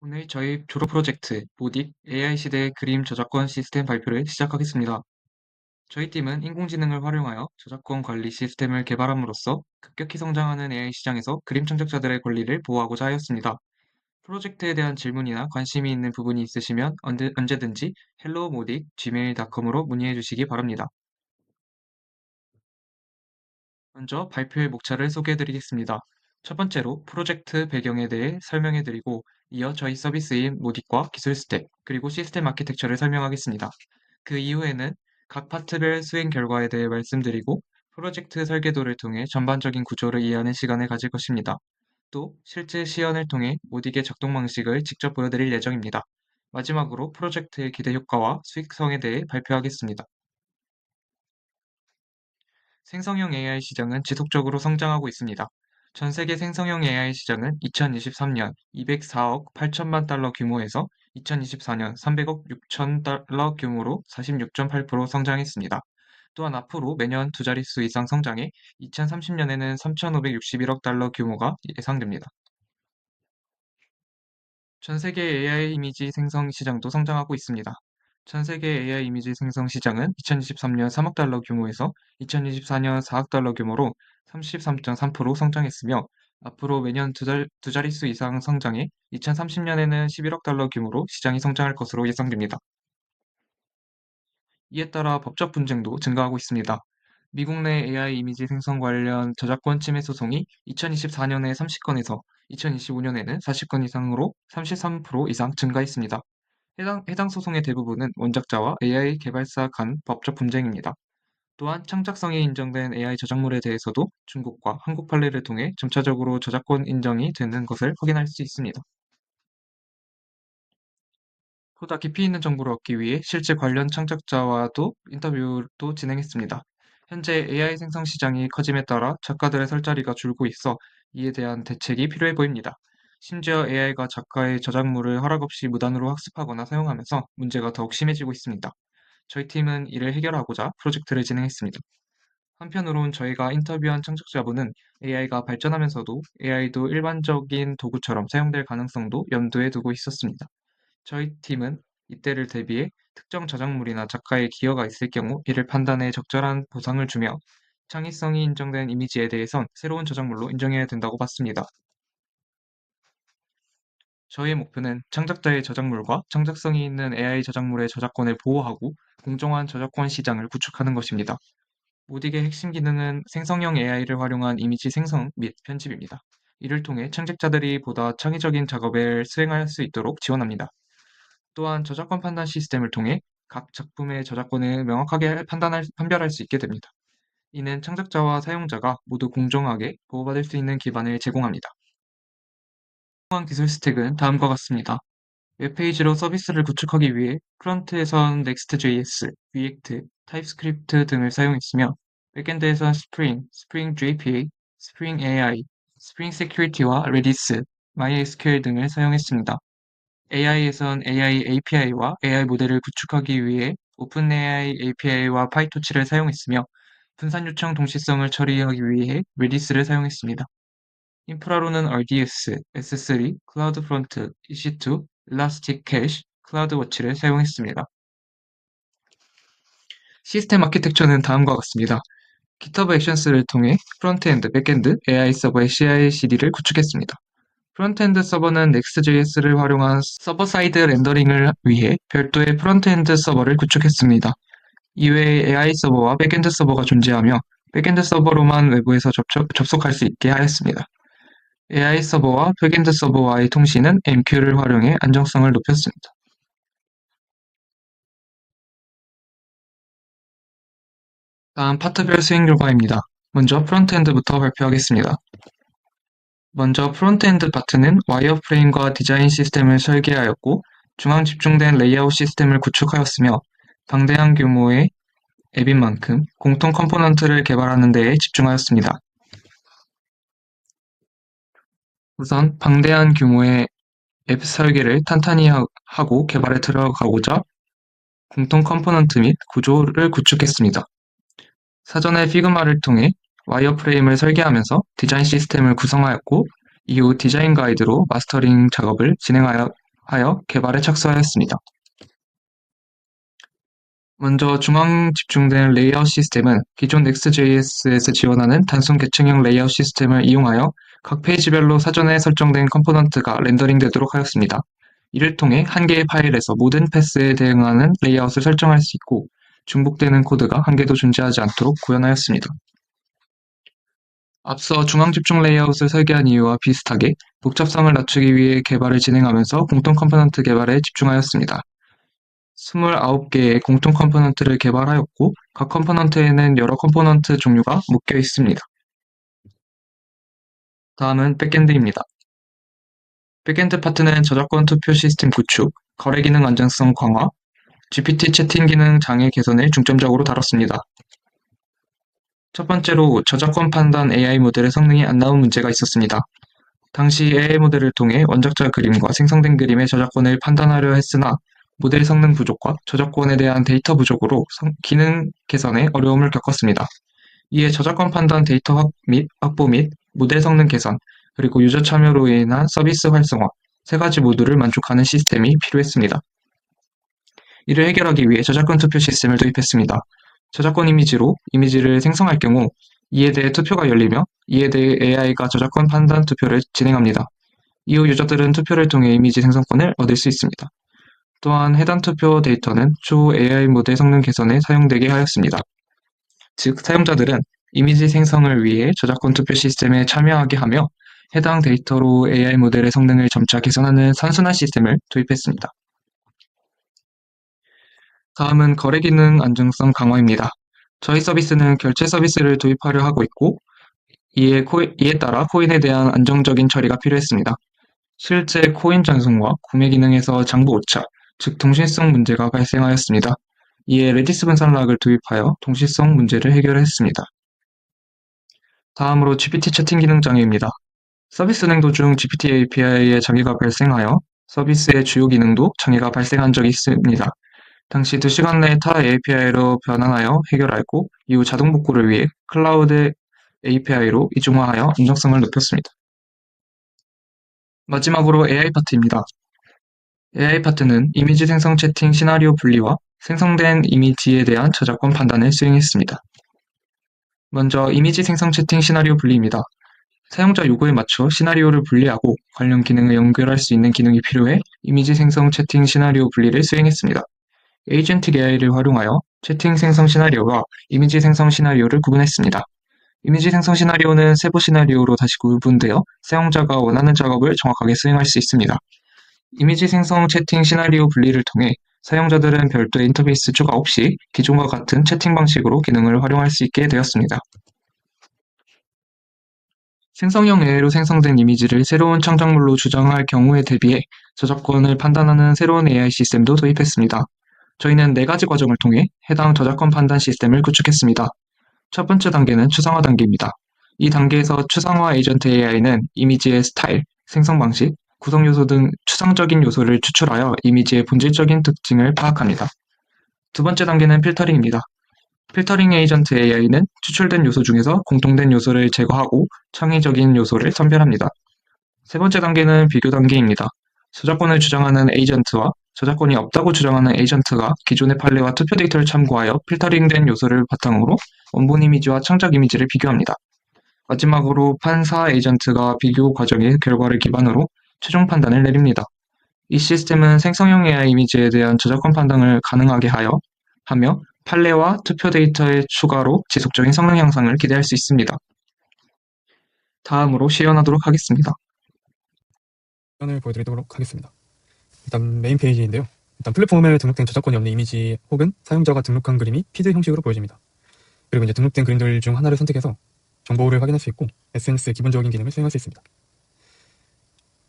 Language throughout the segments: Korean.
오늘 저희 졸업 프로젝트 모딕 AI 시대 그림 저작권 시스템 발표를 시작하겠습니다. 저희 팀은 인공지능을 활용하여 저작권 관리 시스템을 개발함으로써 급격히 성장하는 AI 시장에서 그림 창작자들의 권리를 보호하고자 하였습니다. 프로젝트에 대한 질문이나 관심이 있는 부분이 있으시면 언제든지 hello-modic@gmail.com으로 문의해 주시기 바랍니다. 먼저 발표의 목차를 소개해 드리겠습니다. 첫 번째로 프로젝트 배경에 대해 설명해 드리고 이어 저희 서비스인 모딕과 기술 스택, 그리고 시스템 아키텍처를 설명하겠습니다. 그 이후에는 각 파트별 수행 결과에 대해 말씀드리고 프로젝트 설계도를 통해 전반적인 구조를 이해하는 시간을 가질 것입니다. 또 실제 시연을 통해 모딕의 작동 방식을 직접 보여드릴 예정입니다. 마지막으로 프로젝트의 기대 효과와 수익성에 대해 발표하겠습니다. 생성형 AI 시장은 지속적으로 성장하고 있습니다. 전 세계 생성형 AI 시장은 2023년 204억 8천만 달러 규모에서 2024년 300억 6천 달러 규모로 46.8% 성장했습니다. 또한 앞으로 매년 두 자릿수 이상 성장해 2030년에는 3,561억 달러 규모가 예상됩니다. 전 세계 AI 이미지 생성 시장도 성장하고 있습니다. 전 세계 AI 이미지 생성 시장은 2023년 3억 달러 규모에서 2024년 4억 달러 규모로 33.3% 성장했으며 앞으로 매년 두 자릿수 이상 성장해 2030년에는 11억 달러 규모로 시장이 성장할 것으로 예상됩니다. 이에 따라 법적 분쟁도 증가하고 있습니다. 미국 내 AI 이미지 생성 관련 저작권 침해 소송이 2024년에 30건에서 2025년에는 40건 이상으로 33% 이상 증가했습니다. 해당 소송의 대부분은 원작자와 AI 개발사 간 법적 분쟁입니다. 또한 창작성이 인정된 AI 저작물에 대해서도 중국과 한국 판례를 통해 점차적으로 저작권 인정이 되는 것을 확인할 수 있습니다. 보다 깊이 있는 정보를 얻기 위해 실제 관련 창작자와도 인터뷰도 진행했습니다. 현재 AI 생성 시장이 커짐에 따라 작가들의 설 자리가 줄고 있어 이에 대한 대책이 필요해 보입니다. 심지어 AI가 작가의 저작물을 허락 없이 무단으로 학습하거나 사용하면서 문제가 더욱 심해지고 있습니다. 저희 팀은 이를 해결하고자 프로젝트를 진행했습니다. 한편으론 저희가 인터뷰한 창작자분은 AI가 발전하면서도 AI도 일반적인 도구처럼 사용될 가능성도 염두에 두고 있었습니다. 저희 팀은 이때를 대비해 특정 저작물이나 작가의 기여가 있을 경우 이를 판단해 적절한 보상을 주며 창의성이 인정된 이미지에 대해선 새로운 저작물로 인정해야 된다고 봤습니다. 저희의 목표는 창작자의 저작물과 창작성이 있는 AI 저작물의 저작권을 보호하고 공정한 저작권 시장을 구축하는 것입니다. 모딕의 핵심 기능은 생성형 AI를 활용한 이미지 생성 및 편집입니다. 이를 통해 창작자들이 보다 창의적인 작업을 수행할 수 있도록 지원합니다. 또한 저작권 판단 시스템을 통해 각 작품의 저작권을 명확하게 판별할 수 있게 됩니다. 이는 창작자와 사용자가 모두 공정하게 보호받을 수 있는 기반을 제공합니다. 사용한 기술 스택은 다음과 같습니다. 웹페이지로 서비스를 구축하기 위해 프론트에선 Next.js, React, TypeScript 등을 사용했으며 백엔드에선 Spring, Spring JPA, Spring AI, Spring Security와 Redis, MySQL 등을 사용했습니다. AI에선 AI API와 AI 모델을 구축하기 위해 오픈AI API와 파이토치를 사용했으며 분산 요청 동시성을 처리하기 위해 Redis를 사용했습니다. 인프라로는 RDS, S3, 클라우드프론트, EC2, 일라스틱 캐시, 클라우드워치를 사용했습니다. 시스템 아키텍처는 다음과 같습니다. GitHub 액션스를 통해 프론트엔드, 백엔드, AI 서버의 CI/CD를 구축했습니다. 프론트엔드 서버는 Next.js를 활용한 서버-사이드 렌더링을 위해 별도의 프론트엔드 서버를 구축했습니다. 이외에 AI 서버와 백엔드 서버가 존재하며 백엔드 서버로만 외부에서 접속할 수 있게 하였습니다. AI 서버와 백엔드 서버와의 통신은 MQ를 활용해 안정성을 높였습니다. 다음 파트별 수행 결과입니다. 먼저 프론트엔드부터 발표하겠습니다. 먼저 프론트엔드 파트는 와이어프레임과 디자인 시스템을 설계하였고 중앙 집중된 레이아웃 시스템을 구축하였으며 방대한 규모의 앱인 만큼 공통 컴포넌트를 개발하는 데에 집중하였습니다. 우선 방대한 규모의 앱 설계를 탄탄히 하고 개발에 들어가고자 공통 컴포넌트 및 구조를 구축했습니다. 사전에 피그마를 통해 와이어프레임을 설계하면서 디자인 시스템을 구성하였고 이후 디자인 가이드로 마스터링 작업을 진행하였습니다. 하여 개발에 착수하였습니다. 먼저 중앙 집중된 레이아웃 시스템은 기존 Next.js에서 지원하는 단순 계층형 레이아웃 시스템을 이용하여 각 페이지별로 사전에 설정된 컴포넌트가 렌더링되도록 하였습니다. 이를 통해 한 개의 파일에서 모든 패스에 대응하는 레이아웃을 설정할 수 있고 중복되는 코드가 한 개도 존재하지 않도록 구현하였습니다. 앞서 중앙 집중 레이아웃을 설계한 이유와 비슷하게 복잡성을 낮추기 위해 개발을 진행하면서 공통 컴포넌트 개발에 집중하였습니다. 29개의 공통 컴포넌트를 개발하였고 각 컴포넌트에는 여러 컴포넌트 종류가 묶여 있습니다. 다음은 백엔드입니다. 백엔드 파트는 저작권 투표 시스템 구축, 거래 기능 안정성 강화, GPT 채팅 기능 장애 개선을 중점적으로 다뤘습니다. 첫 번째로 저작권 판단 AI 모델의 성능이 안 나온 문제가 있었습니다. 당시 AI 모델을 통해 원작자 그림과 생성된 그림의 저작권을 판단하려 했으나 모델 성능 부족과 저작권에 대한 데이터 부족으로 기능 개선에 어려움을 겪었습니다. 이에 저작권 판단 데이터 확보 및 모델 성능 개선, 그리고 유저 참여로 인한 서비스 활성화 세 가지 모두를 만족하는 시스템이 필요했습니다. 이를 해결하기 위해 저작권 투표 시스템을 도입했습니다. 저작권 이미지로 이미지를 생성할 경우 이에 대해 투표가 열리며 이에 대해 AI가 저작권 판단 투표를 진행합니다. 이후 유저들은 투표를 통해 이미지 생성권을 얻을 수 있습니다. 또한 해당 투표 데이터는 추후 AI 모델 성능 개선에 사용되게 하였습니다. 즉, 사용자들은 이미지 생성을 위해 저작권 투표 시스템에 참여하게 하며 해당 데이터로 AI 모델의 성능을 점차 개선하는 단순한 시스템을 도입했습니다. 다음은 거래 기능 안정성 강화입니다. 저희 서비스는 결제 서비스를 도입하려 하고 있고 이에 따라 코인에 대한 안정적인 처리가 필요했습니다. 실제 코인 전송과 구매 기능에서 장부 오차, 즉 동시성 문제가 발생하였습니다. 이에 레디스 분산락을 도입하여 동시성 문제를 해결했습니다. 다음으로 GPT 채팅 기능 장애입니다. 서비스 운행 도중 GPT API에 장애가 발생하여 서비스의 주요 기능도 장애가 발생한 적이 있습니다. 당시 2시간 내에 타 API로 변환하여 해결하였고 이후 자동 복구를 위해 클라우드 API로 이중화하여 안정성을 높였습니다. 마지막으로 AI 파트입니다. AI 파트는 이미지 생성 채팅 시나리오 분리와 생성된 이미지에 대한 저작권 판단을 수행했습니다. 먼저 이미지 생성 채팅 시나리오 분리입니다. 사용자 요구에 맞춰 시나리오를 분리하고 관련 기능을 연결할 수 있는 기능이 필요해 이미지 생성 채팅 시나리오 분리를 수행했습니다. 에이전틱 AI를 활용하여 채팅 생성 시나리오와 이미지 생성 시나리오를 구분했습니다. 이미지 생성 시나리오는 세부 시나리오로 다시 구분되어 사용자가 원하는 작업을 정확하게 수행할 수 있습니다. 이미지 생성 채팅 시나리오 분리를 통해 사용자들은 별도의 인터페이스 추가 없이 기존과 같은 채팅 방식으로 기능을 활용할 수 있게 되었습니다. 생성형 AI로 생성된 이미지를 새로운 창작물로 주장할 경우에 대비해 저작권을 판단하는 새로운 AI 시스템도 도입했습니다. 저희는 4가지 과정을 통해 해당 저작권 판단 시스템을 구축했습니다. 첫 번째 단계는 추상화 단계입니다. 이 단계에서 추상화 에이전트 AI는 이미지의 스타일, 생성 방식, 구성 요소 등 추상적인 요소를 추출하여 이미지의 본질적인 특징을 파악합니다. 두 번째 단계는 필터링입니다. 필터링 에이전트 AI는 추출된 요소 중에서 공통된 요소를 제거하고 창의적인 요소를 선별합니다. 세 번째 단계는 비교 단계입니다. 저작권을 주장하는 에이전트와 저작권이 없다고 주장하는 에이전트가 기존의 판례와 투표 데이터를 참고하여 필터링된 요소를 바탕으로 원본 이미지와 창작 이미지를 비교합니다. 마지막으로 판사 에이전트가 비교 과정의 결과를 기반으로 최종 판단을 내립니다. 이 시스템은 생성형 AI 이미지에 대한 저작권 판단을 가능하게 하며 판례와 투표 데이터의 추가로 지속적인 성능 향상을 기대할 수 있습니다. 다음으로 시연하도록 하겠습니다. 을 보여드리도록 하겠습니다. 일단 메인 페이지인데요. 일단 플랫폼에 등록된 저작권이 없는 이미지 혹은 사용자가 등록한 그림이 피드 형식으로 보여집니다. 그리고 이제 등록된 그림들 중 하나를 선택해서 정보를 확인할 수 있고 SNS의 기본적인 기능을 수행할 수 있습니다.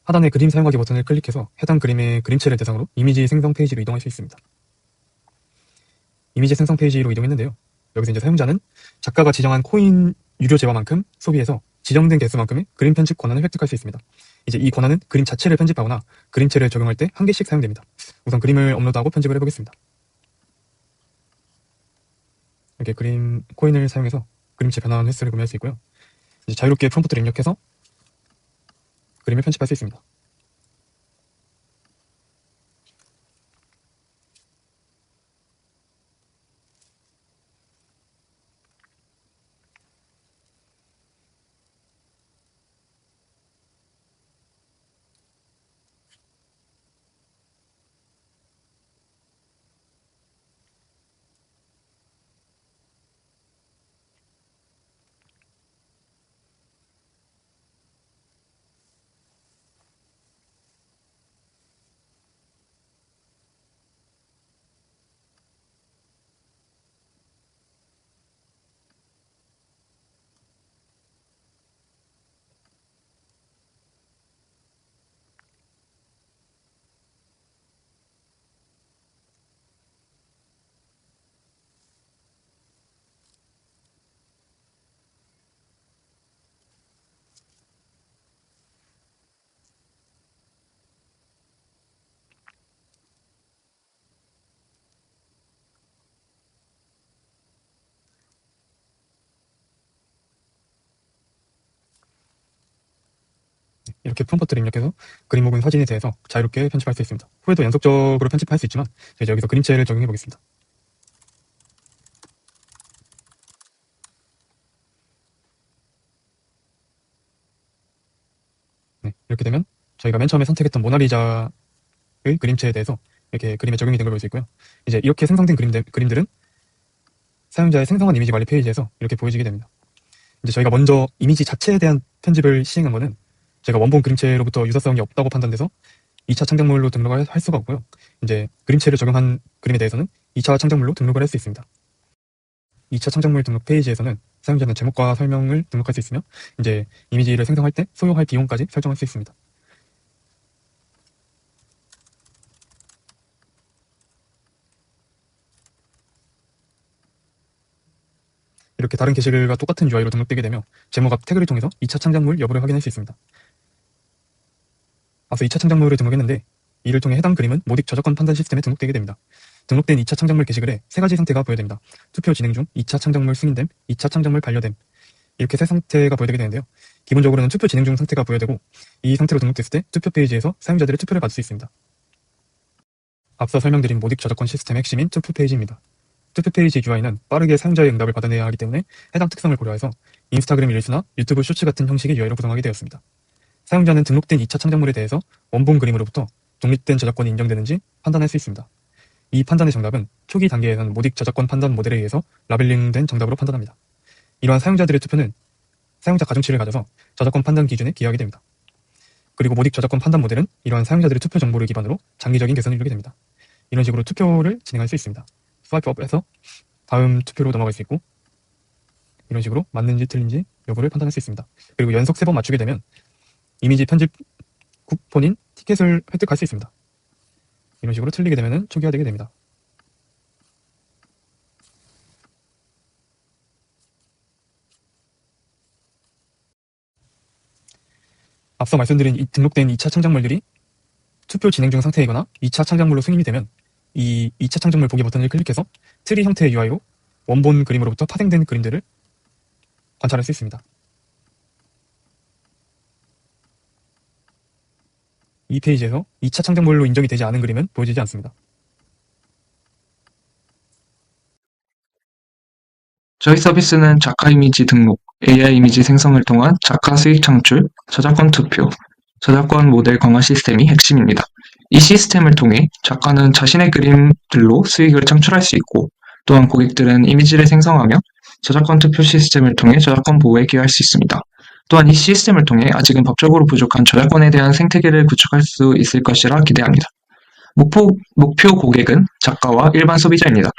하단의 그림 사용하기 버튼을 클릭해서 해당 그림의 그림체를 대상으로 이미지 생성 페이지로 이동할 수 있습니다. 이미지 생성 페이지로 이동했는데요. 여기서 이제 사용자는 작가가 지정한 코인 유료 재화만큼 소비해서 지정된 개수만큼의 그림 편집 권한을 획득할 수 있습니다. 이제 이 권한은 그림 자체를 편집하거나 그림체를 적용할 때 한 개씩 사용됩니다. 우선 그림을 업로드하고 편집을 해보겠습니다. 이렇게 그림 코인을 사용해서 그림체 변환 횟수를 구매할 수 있고요. 이제 자유롭게 프롬프트를 입력해서 그림을 편집할 수 있습니다. 이렇게 프롬프트를 입력해서 그림 혹은 사진에 대해서 자유롭게 편집할 수 있습니다. 후에도 연속적으로 편집할 수 있지만 이제 여기서 그림체를 적용해 보겠습니다. 네, 이렇게 되면 저희가 맨 처음에 선택했던 모나리자의 그림체에 대해서 이렇게 그림에 적용이 된 걸 볼 수 있고요. 이제 이렇게 생성된 그림들은 사용자의 생성한 이미지 관리 페이지에서 이렇게 보여지게 됩니다. 이제 저희가 먼저 이미지 자체에 대한 편집을 시행한 거는 제가 원본 그림체로부터 유사성이 없다고 판단돼서 2차 창작물로 등록을 할 수가 없고요. 이제 그림체를 적용한 그림에 대해서는 2차 창작물로 등록을 할 수 있습니다. 2차 창작물 등록 페이지에서는 사용자는 제목과 설명을 등록할 수 있으며 이제 이미지를 생성할 때 소요할 비용까지 설정할 수 있습니다. 이렇게 다른 게시글과 똑같은 UI로 등록되게 되며 제목 앞 태그를 통해서 2차 창작물 여부를 확인할 수 있습니다. 앞서 2차 창작물을 등록했는데 이를 통해 해당 그림은 모딕 저작권 판단 시스템에 등록되게 됩니다. 등록된 2차 창작물 게시글에 세 가지 상태가 보여됩니다. 투표 진행 중, 2차 창작물 승인됨, 2차 창작물 반려됨, 이렇게 세 상태가 보여되게 되는데요. 기본적으로는 투표 진행 중 상태가 보여되고 이 상태로 등록됐을 때 투표 페이지에서 사용자들의 투표를 받을 수 있습니다. 앞서 설명드린 모딕 저작권 시스템의 핵심인 투표 페이지입니다. 투표 페이지 UI는 빠르게 사용자의 응답을 받아내야 하기 때문에 해당 특성을 고려해서 인스타그램 릴스나 유튜브 쇼츠 같은 형식의 UI로 구성하게 되었습니다. 사용자는 등록된 2차 창작물에 대해서 원본 그림으로부터 독립된 저작권이 인정되는지 판단할 수 있습니다. 이 판단의 정답은 초기 단계에서는 모딕 저작권 판단 모델에 의해서 라벨링된 정답으로 판단합니다. 이러한 사용자들의 투표는 사용자 가중치를 가져서 저작권 판단 기준에 기여하게 됩니다. 그리고 모딕 저작권 판단 모델은 이러한 사용자들의 투표 정보를 기반으로 장기적인 개선을 이루게 됩니다. 이런 식으로 투표를 진행할 수 있습니다. 스와이프업해서 다음 투표로 넘어갈 수 있고 이런 식으로 맞는지 틀린지 여부를 판단할 수 있습니다. 그리고 연속 3번 맞추게 되면 이미지 편집 쿠폰인 티켓을 획득할 수 있습니다. 이런 식으로 틀리게 되면 초기화되게 됩니다. 앞서 말씀드린 등록된 2차 창작물들이 투표 진행 중 상태이거나 2차 창작물로 승인이 되면 이 2차 창작물 보기 버튼을 클릭해서 트리 형태의 UI로 원본 그림으로부터 파생된 그림들을 관찰할 수 있습니다. 이 페이지에서 2차 창작물로 인정이 되지 않은 그림은 보여지지 않습니다. 저희 서비스는 작가 이미지 등록, AI 이미지 생성을 통한 작가 수익 창출, 저작권 투표, 저작권 모델 강화 시스템이 핵심입니다. 이 시스템을 통해 작가는 자신의 그림들로 수익을 창출할 수 있고, 또한 고객들은 이미지를 생성하며 저작권 투표 시스템을 통해 저작권 보호에 기여할 수 있습니다. 또한 이 시스템을 통해 아직은 법적으로 부족한 저작권에 대한 생태계를 구축할 수 있을 것이라 기대합니다. 목표 고객은 작가와 일반 소비자입니다.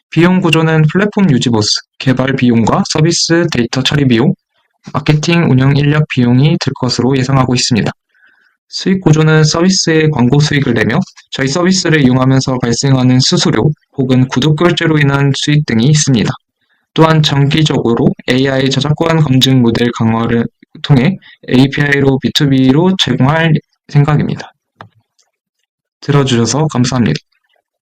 비용 구조는 플랫폼 유지 보수, 개발 비용과 서비스 데이터 처리 비용, 마케팅 운영 인력 비용이 들 것으로 예상하고 있습니다. 수익 구조는 서비스에 광고 수익을 내며 저희 서비스를 이용하면서 발생하는 수수료 혹은 구독 결제로 인한 수익 등이 있습니다. 또한 정기적으로 AI 저작권 검증 모델 강화를 통해 API로 B2B로 제공할 생각입니다. 들어주셔서 감사합니다.